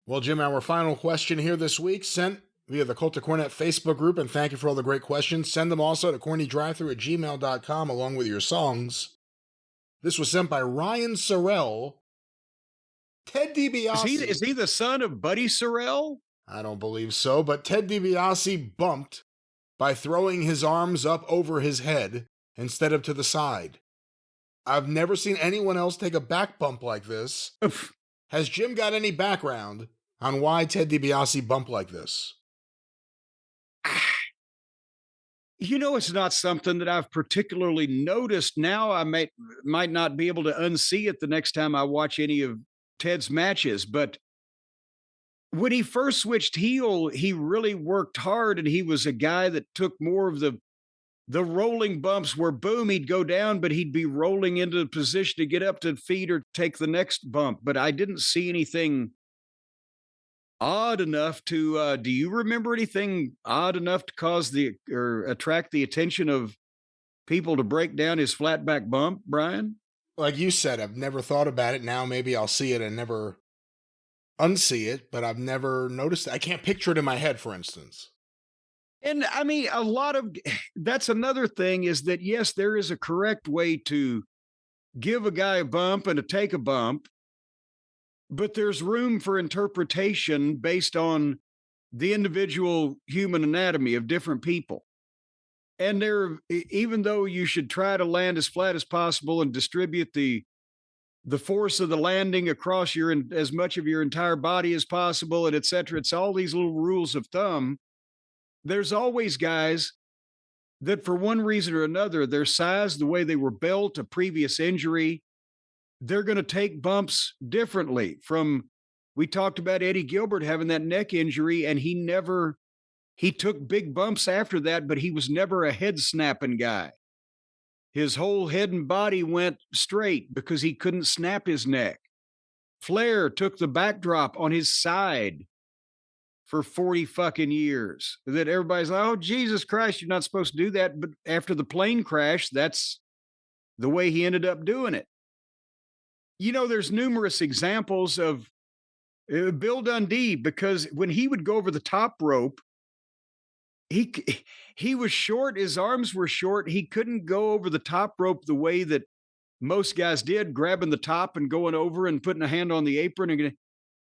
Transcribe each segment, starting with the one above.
Well, Jim, our final question here this week, sent via the Cult of Cornette Facebook group, and thank you for all the great questions. Send them also to CornyDriveThru at gmail.com along with your songs. This was sent by Ryan Sorrell. Ted DiBiase. Is he the son of Buddy Sorrell? I don't believe so, but Ted DiBiase bumped by throwing his arms up over his head instead of to the side. I've never seen anyone else take a back bump like this. Oof. Has Jim got any background on why Ted DiBiase bumped like this? You know, it's not something that I've particularly noticed. Now I might not be able to unsee it the next time I watch any of Ted's matches, but when he first switched heel, he really worked hard, and he was a guy that took more of the rolling bumps where boom, he'd go down, but he'd be rolling into the position to get up to feet or take the next bump. But I didn't see anything odd enough to, do you remember anything odd enough to cause or attract the attention of people to break down his flat back bump, Brian? Like you said, I've never thought about it. Now maybe I'll see it and never unsee it, but I've never noticed it. I can't picture it in my head, for instance. And I mean, that's another thing is that, yes, there is a correct way to give a guy a bump and to take a bump, but there's room for interpretation based on the individual human anatomy of different people. And even though you should try to land as flat as possible and distribute the force of the landing across as much of your entire body as possible, and et cetera, it's all these little rules of thumb. There's always guys that for one reason or another, their size, the way they were built, a previous injury, they're going to take bumps differently we talked about Eddie Gilbert having that neck injury, and he took big bumps after that, but he was never a head snapping guy. His whole head and body went straight because he couldn't snap his neck. Flair took the backdrop on his side for 40 fucking years. That everybody's like, oh, Jesus Christ, you're not supposed to do that. But after the plane crash, that's the way he ended up doing it. You know, there's numerous examples of Bill Dundee, because when he would go over the top rope, he was short. His arms were short. He couldn't go over the top rope the way that most guys did, grabbing the top and going over and putting a hand on the apron. And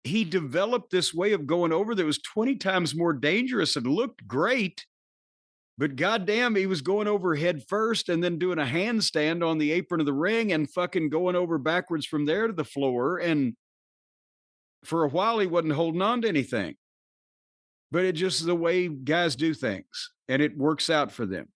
he developed this way of going over that was 20 times more dangerous and looked great. But goddamn, he was going over head first and then doing a handstand on the apron of the ring and fucking going over backwards from there to the floor. And for a while, he wasn't holding on to anything. But it's just the way guys do things, and it works out for them.